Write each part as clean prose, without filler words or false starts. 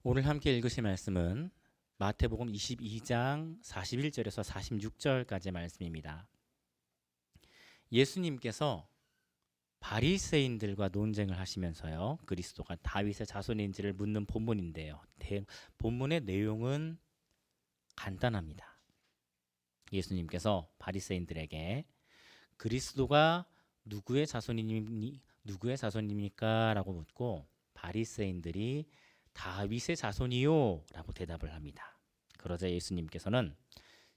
오늘 함께 읽으실 말씀은 마태복음 22장 41절에서 46절까지의 말씀입니다. 예수님께서 바리새인들과 논쟁을 하시면서요, 그리스도가 다윗의 자손인지를 묻는 본문인데요. 본문의 내용은 간단합니다. 예수님께서 바리새인들에게 그리스도가 누구의 자손입니까? 라고 묻고 바리새인들이 다윗의 자손이요 라고 대답을 합니다. 그러자 예수님께서는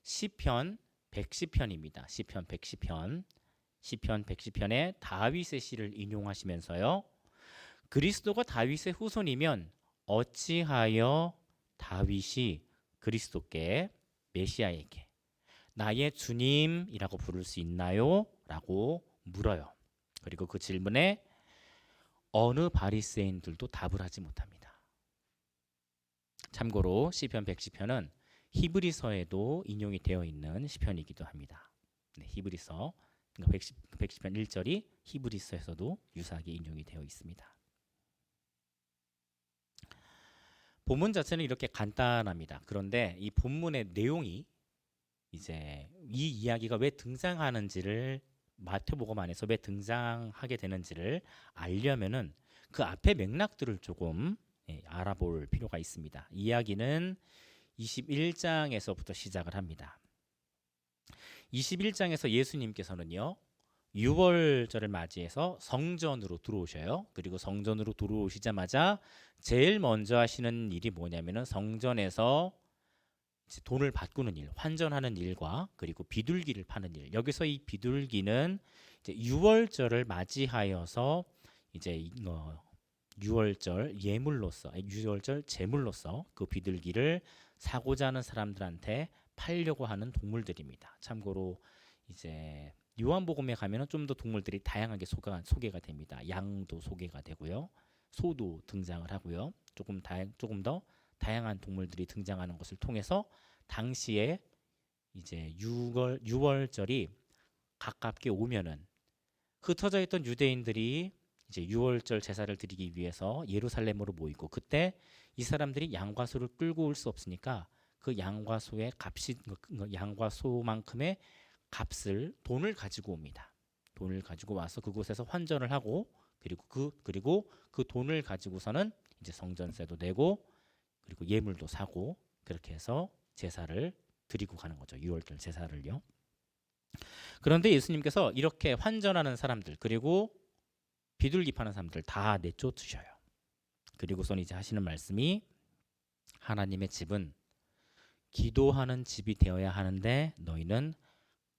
시편 110편입니다. 시편 110편의 다윗의 시를 인용하시면서요, 그리스도가 다윗의 후손이면 어찌하여 다윗이 그리스도께, 메시아에게 나의 주님이라고 부를 수 있나요? 라고 물어요. 그리고 그 질문에 어느 바리새인들도 답을 하지 못합니다. 참고로 시편 110편은 히브리서에도 인용이 되어 있는 시편이기도 합니다. 네, 히브리서 110편 1절이 히브리서에서도 유사하게 인용이 되어 있습니다. 본문 자체는 이렇게 간단합니다. 그런데 이 본문의 내용이 이제 이 이야기가 왜 등장하는지를, 마태복음 안에서 왜 등장하게 되는지를 알려면은 그 앞의 맥락들을 조금 알아볼 필요가 있습니다. 이야기는 21장에서부터 시작을 합니다. 21장에서 예수님께서는요, 유월절을 맞이해서 성전으로 들어오셔요. 그리고 성전으로 들어오시자마자 제일 먼저 하시는 일이 뭐냐면은 성전에서 돈을 바꾸는 일, 환전하는 일과 그리고 비둘기를 파는 일. 여기서 이 비둘기는 이제 유월절을 맞이하여서 이제 유월절 제물로서 그 비둘기를 사고자 하는 사람들한테 팔려고 하는 동물들입니다. 참고로 이제 요한복음에 가면은 좀 더 동물들이 다양하게 소개가 됩니다. 양도 소개가 되고요, 소도 등장을 하고요. 조금 더 다양한 동물들이 등장하는 것을 통해서 당시에 이제 유월절이 가깝게 오면은 흩어져 있던 유대인들이 이제 유월절 제사를 드리기 위해서 예루살렘으로 모이고, 그때 이 사람들이 양과 소를 끌고 올 수 없으니까 그 양과 소의 값이, 양과 소만큼의 돈을 가지고 옵니다. 돈을 가지고 와서 그곳에서 환전을 하고, 그리고 그 돈을 가지고서는 이제 성전세도 내고 그리고 예물도 사고, 그렇게 해서 제사를 드리고 가는 거죠. 유월절 제사를요. 그런데 예수님께서 이렇게 환전하는 사람들, 그리고 비둘기 파는 사람들 다 내쫓으셔요. 그리고선 이제 하시는 말씀이, 하나님의 집은 기도하는 집이 되어야 하는데 너희는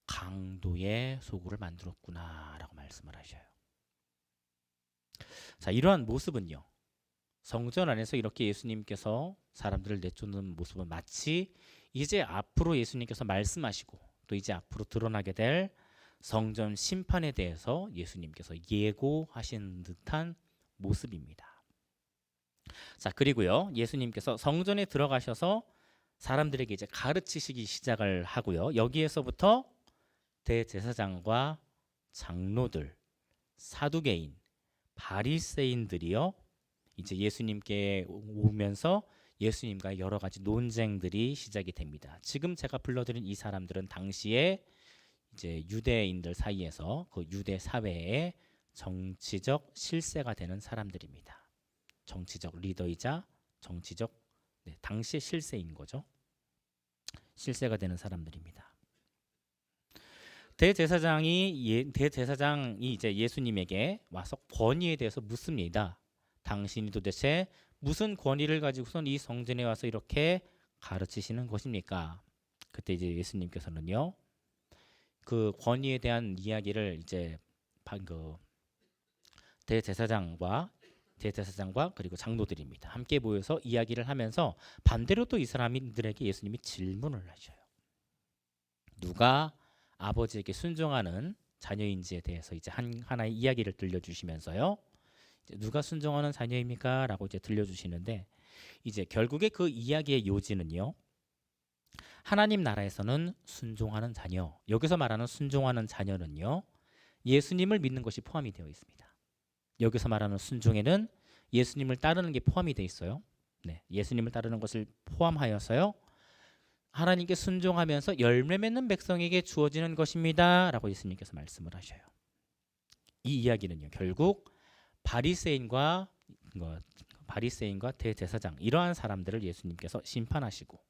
강도의 소굴을 만들었구나 라고 말씀을 하셔요. 자, 이러한 모습은요, 성전 안에서 이렇게 예수님께서 사람들을 내쫓는 모습은 마치 이제 앞으로 예수님께서 말씀하시고 또 이제 앞으로 드러나게 될 성전 심판에 대해서 예수님께서 예고하신 듯한 모습입니다. 자, 그리고요, 예수님께서 성전에 들어가셔서 사람들에게 이제 가르치시기 시작을 하고요, 여기에서부터 대제사장과 장로들, 사두개인, 바리새인들이요, 이제 예수님께 오면서 예수님과 여러 가지 논쟁들이 시작이 됩니다. 지금 제가 불러드린 이 사람들은 당시에 이제 유대인들 사이에서 그 유대 사회의 정치적 실세가 되는 사람들입니다. 정치적 리더이자 당시의 실세인 거죠. 실세가 되는 사람들입니다. 대제사장이 이제 예수님에게 와서 권위에 대해서 묻습니다. 당신이 도대체 무슨 권위를 가지고선 이 성전에 와서 이렇게 가르치시는 것입니까? 그때 이제 예수님께서는요, 그 권위에 대한 이야기를 이제 그 대제사장과 그리고 장로들입니다. 함께 모여서 이야기를 하면서 반대로 또 이 사람들에게 예수님이 질문을 하셔요. 누가 아버지에게 순종하는 자녀인지에 대해서 이제 하나의 이야기를 들려주시면서요, 누가 순종하는 자녀입니까? 라고 이제 들려주시는데, 이제 결국에 그 이야기의 요지는요, 하나님 나라에서는 순종하는 자녀, 여기서 말하는 순종하는 자녀는요, 예수님을 믿는 것이 포함이 되어 있습니다. 여기서 말하는 순종에는 예수님을 따르는 게 포함이 되어 있어요. 예수님을 따르는 것을 포함하여서요. 하나님께 순종하면서 열매 맺는 백성에게 주어지는 것입니다라고 예수님께서 말씀을 하셔요. 이 이야기는요. 결국 바리새인과 대제사장 이러한 사람들을 예수님께서 심판하시고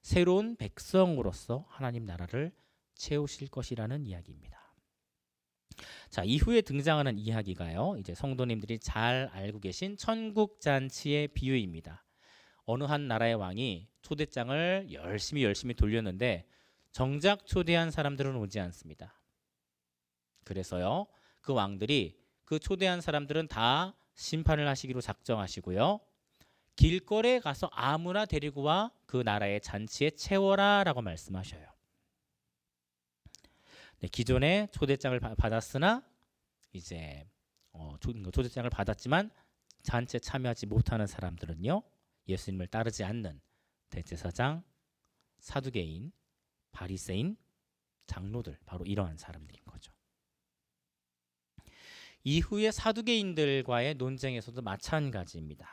새로운 백성으로서 하나님 나라를 채우실 것이라는 이야기입니다. 자, 이후에 등장하는 이야기가요. 이제 성도님들이 잘 알고 계신 천국 잔치의 비유입니다. 어느 한 나라의 왕이 초대장을 열심히 돌렸는데 정작 초대한 사람들은 오지 않습니다. 그래서요. 그 왕들이 그 초대한 사람들은 다 심판을 하시기로 작정하시고요. 길거리에 가서 아무나 데리고 와 그 나라의 잔치에 채워라라고 말씀하셔요. 기존에 초대장을 받았으나 이제 초대장을 받았지만 잔치에 참여하지 못하는 사람들은요. 예수님을 따르지 않는 대제사장, 사두개인, 바리새인, 장로들 바로 이러한 사람들인 거죠. 이후에 사두개인들과의 논쟁에서도 마찬가지입니다.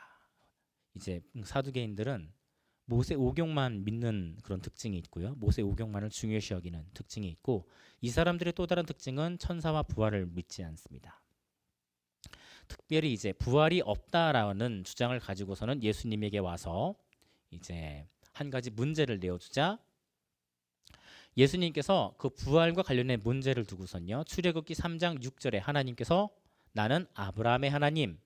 이제 사두개인들은 모세 오경만 믿는 그런 특징이 있고요. 모세 오경만을 중요시 여기는 특징이 있고 이 사람들의 또 다른 특징은 천사와 부활을 믿지 않습니다. 특별히 이제 부활이 없다라는 주장을 가지고서는 예수님에게 와서 이제 한 가지 문제를 내어주자 예수님께서 그 부활과 관련된 문제를 두고선요. 출애굽기 3장 6절에 하나님께서 나는 아브라함의 하나님,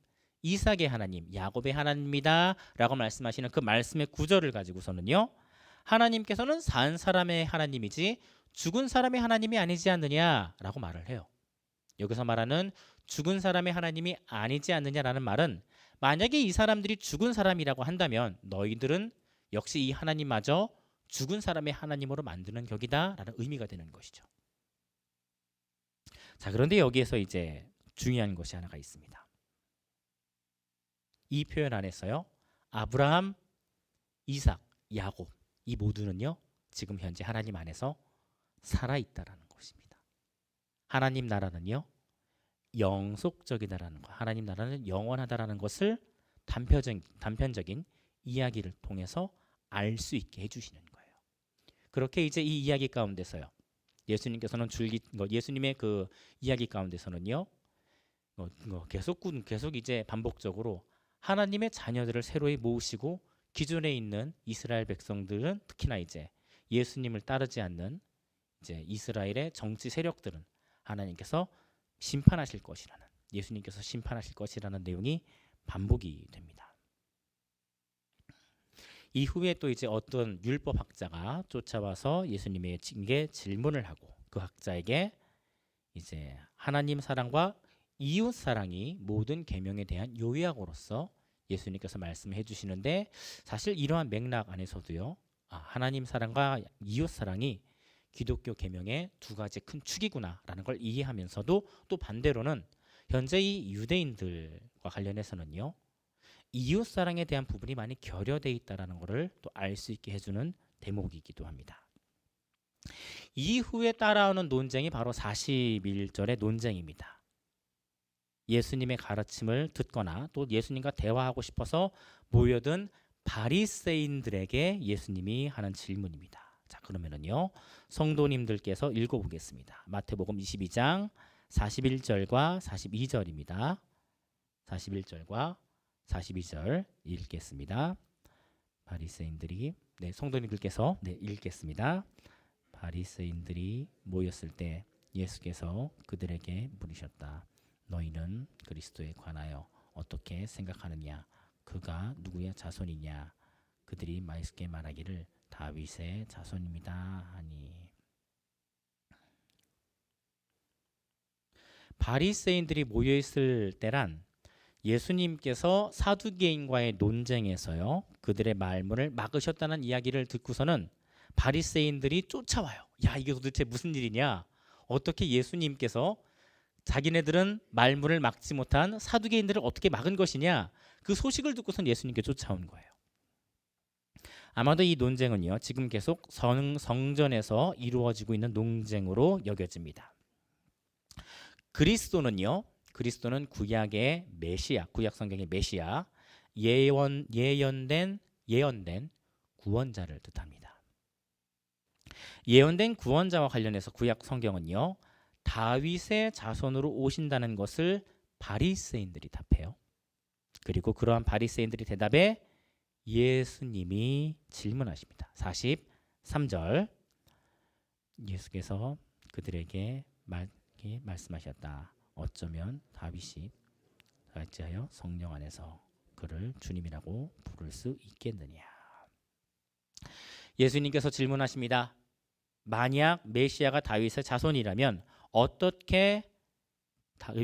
이삭의 하나님, 야곱의 하나님이다 라고 말씀하시는 그 말씀의 구절을 가지고서는요. 하나님께서는 산 사람의 하나님이지 죽은 사람의 하나님이 아니지 않느냐라고 말을 해요. 여기서 말하는 죽은 사람의 하나님이 아니지 않느냐라는 말은 만약에 이 사람들이 죽은 사람이라고 한다면 너희들은 역시 이 하나님마저 죽은 사람의 하나님으로 만드는 격이다 라는 의미가 되는 것이죠. 자, 그런데 여기에서 이제 중요한 것이 하나가 있습니다. 이 표현 안에서요. 아브라함, 이삭, 야곱 이 모두는요. 지금 현재 하나님 안에서 살아있다라는 것입니다. 하나님 나라는요. 영속적이다라는 것, 하나님 나라는 영원하다라는 것을 단편적인 이야기를 통해서 알 수 있게 해주시는 거예요. 그렇게 이제 이 이야기 가운데서요. 예수님께서는 예수님의 그 이야기 가운데서는요. 계속 이제 반복적으로 하나님의 자녀들을 새로이 모으시고 기존에 있는 이스라엘 백성들은 특히나 이제 예수님을 따르지 않는 이제 이스라엘의 정치 세력들은 하나님께서 심판하실 것이라는 예수님께서 심판하실 것이라는 내용이 반복이 됩니다. 이후에 또 이제 어떤 율법 학자가 쫓아와서 예수님에게 질문을 하고 그 학자에게 이제 하나님 사랑과 이웃 사랑이 모든 계명에 대한 요약으로서 예수님께서 말씀해 주시는데 사실 이러한 맥락 안에서도요. 하나님 사랑과 이웃 사랑이 기독교 계명의 두 가지 큰 축이구나라는 걸 이해하면서도 또 반대로는 현재 이 유대인들과 관련해서는요. 이웃 사랑에 대한 부분이 많이 결여되어 있다라는 것을 또 알 수 있게 해주는 대목이기도 합니다. 이후에 따라오는 논쟁이 바로 41절의 논쟁입니다. 예수님의 가르침을 듣거나 또 예수님과 대화하고 싶어서 모여든 바리새인들에게 예수님이 하는 질문입니다. 자, 그러면은요. 성도님들께서 읽어보겠습니다. 마태복음 22장 41절과 42절입니다. 41절과 42절 읽겠습니다. 바리새인들이 성도님들께서 읽겠습니다. 바리새인들이 모였을 때 예수께서 그들에게 물으셨다. 너희는 그리스도에 관하여 어떻게 생각하느냐? 그가 누구의 자손이냐? 그들이 말씀께 말하기를 다윗의 자손입니다 하니. 바리새인들이 모여 있을 때란 예수님께서 사두개인과의 논쟁에서요. 그들의 말문을 막으셨다는 이야기를 듣고서는 바리새인들이 쫓아와요. 야, 이게 도대체 무슨 일이냐? 어떻게 예수님께서 자기네들은 말문을 막지 못한 사두개인들을 어떻게 막은 것이냐? 그 소식을 듣고선 예수님께 쫓아온 거예요. 아마도 이 논쟁은요. 지금 계속 성전에서 이루어지고 있는 논쟁으로 여겨집니다. 그리스도는 구약의 메시아, 구약 성경의 메시아, 예언된 구원자를 뜻합니다. 예언된 구원자와 관련해서 구약 성경은요. 다윗의 자손으로 오신다는 것을 바리새인들이 답해요. 그리고 그러한 바리새인들의 대답에 예수님이 질문하십니다. 43절 예수께서 그들에게 말씀하셨다. 어쩌면 다윗이 어찌하여 성령 안에서 그를 주님이라고 부를 수 있겠느냐. 예수님께서 질문하십니다. 만약 메시아가 다윗의 자손이라면 어떻게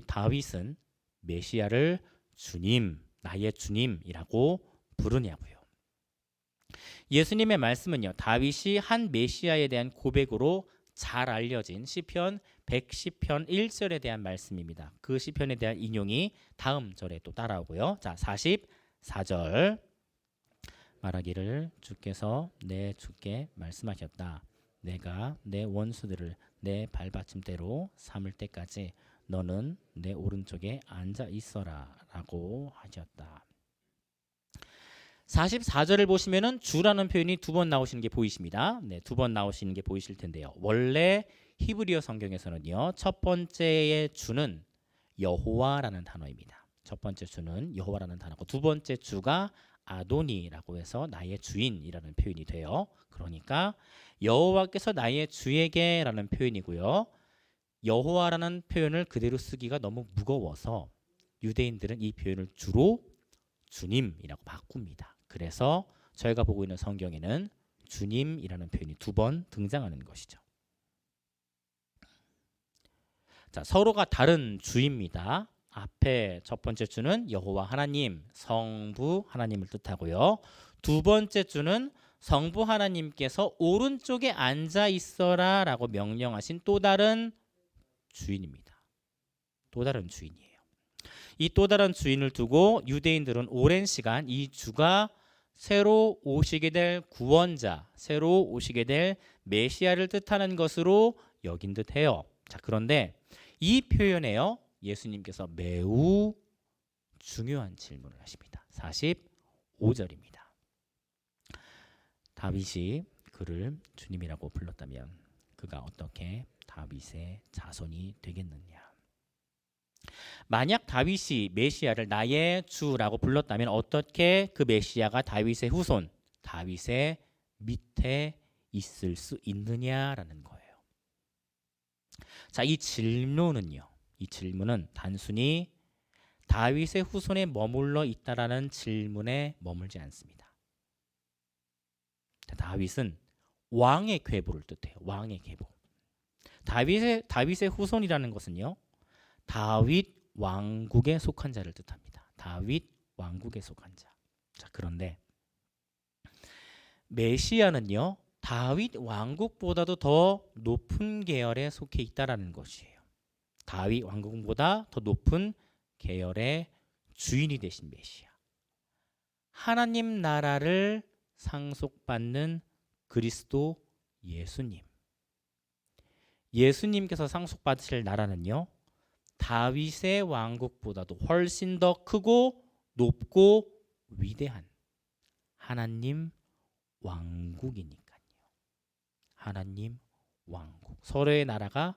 다윗은 메시아를 주님, 나의 주님이라고 부르냐고요. 예수님의 말씀은요. 다윗이 한 메시아에 대한 고백으로 잘 알려진 시편 110편 1절에 대한 말씀입니다. 그 시편에 대한 인용이 다음 절에 또 따라오고요. 자, 44절 말하기를 주께서 내 주께 말씀하셨다. 내가 내 원수들을 내 발받침대로 삼을 때까지 너는 내 오른쪽에 앉아 있어라 라고 하셨다. 44절을 보시면은 주라는 표현이 두 번 나오시는 게 보이십니다. 네, 두 번 나오시는 게 보이실 텐데요. 원래 히브리어 성경에서는요. 첫 번째의 주는 여호와라는 단어입니다. 첫 번째 주는 여호와라는 단어고 두 번째 주가 아도니라고 해서 나의 주인이라는 표현이 돼요. 그러니까 여호와께서 나의 주에게라는 표현이고요. 여호와라는 표현을 그대로 쓰기가 너무 무거워서 유대인들은 이 표현을 주로 주님이라고 바꿉니다. 그래서 저희가 보고 있는 성경에는 주님이라는 표현이 두 번 등장하는 것이죠. 자, 서로가 다른 주입니다. 앞에 첫 번째 주는 여호와 하나님, 성부 하나님을 뜻하고요. 두 번째 주는 성부 하나님께서 오른쪽에 앉아 있어라 라고 명령하신 또 다른 주인입니다. 또 다른 주인이에요. 이 또 다른 주인을 두고 유대인들은 오랜 시간 이 주가 새로 오시게 될 구원자, 새로 오시게 될 메시아를 뜻하는 것으로 여긴 듯해요. 자, 그런데 이 표현에요. 예수님께서 매우 중요한 질문을 하십니다. 45절입니다. 다윗이 그를 주님이라고 불렀다면 그가 어떻게 다윗의 자손이 되겠느냐. 만약 다윗이 메시아를 나의 주라고 불렀다면 어떻게 그 메시아가 다윗의 후손, 다윗의 밑에 있을 수 있느냐라는 거예요. 자, 이 질문은 단순히 다윗의 후손에 머물러 있다라는 질문에 머물지 않습니다. 다윗은 왕의 계보를 뜻해요. 왕의 계보. 다윗의 후손이라는 것은요. 다윗 왕국에 속한 자를 뜻합니다. 다윗 왕국에 속한 자. 자, 그런데 메시아는요. 다윗 왕국보다도 더 높은 계열에 속해 있다라는 것이에요. 다윗 왕국보다 더 높은 계열의 주인이 되신 메시아. 하나님 나라를 상속받는 그리스도 예수님. 예수님께서 상속받으실 나라는요. 다윗의 왕국보다도 훨씬 더 크고 높고 위대한 하나님 왕국이니까요. 하나님 왕국. 서로의 나라가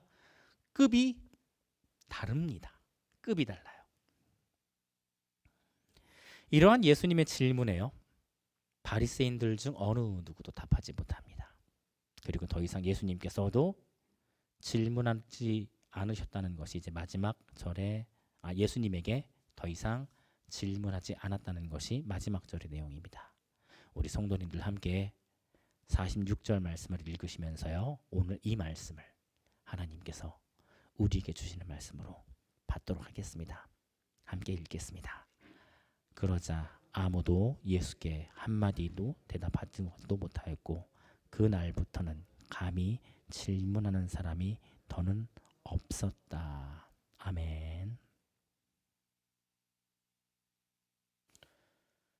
급이 다릅니다. 급이 달라요. 이러한 예수님의 질문에요. 바리새인들 중 어느 누구도 답하지 못합니다. 그리고 더 이상 예수님께서도 질문하지 않으셨다는 것이 이제 마지막 절에 예수님에게 더 이상 질문하지 않았다는 것이 마지막 절의 내용입니다. 우리 성도님들 함께 46절 말씀을 읽으시면서요. 오늘 이 말씀을 하나님께서 우리에게 주시는 말씀으로 받도록 하겠습니다. 함께 읽겠습니다. 그러자 아무도 예수께 한마디도 대답하지도 못하였고 그날부터는 감히 질문하는 사람이 더는 없었다. 아멘.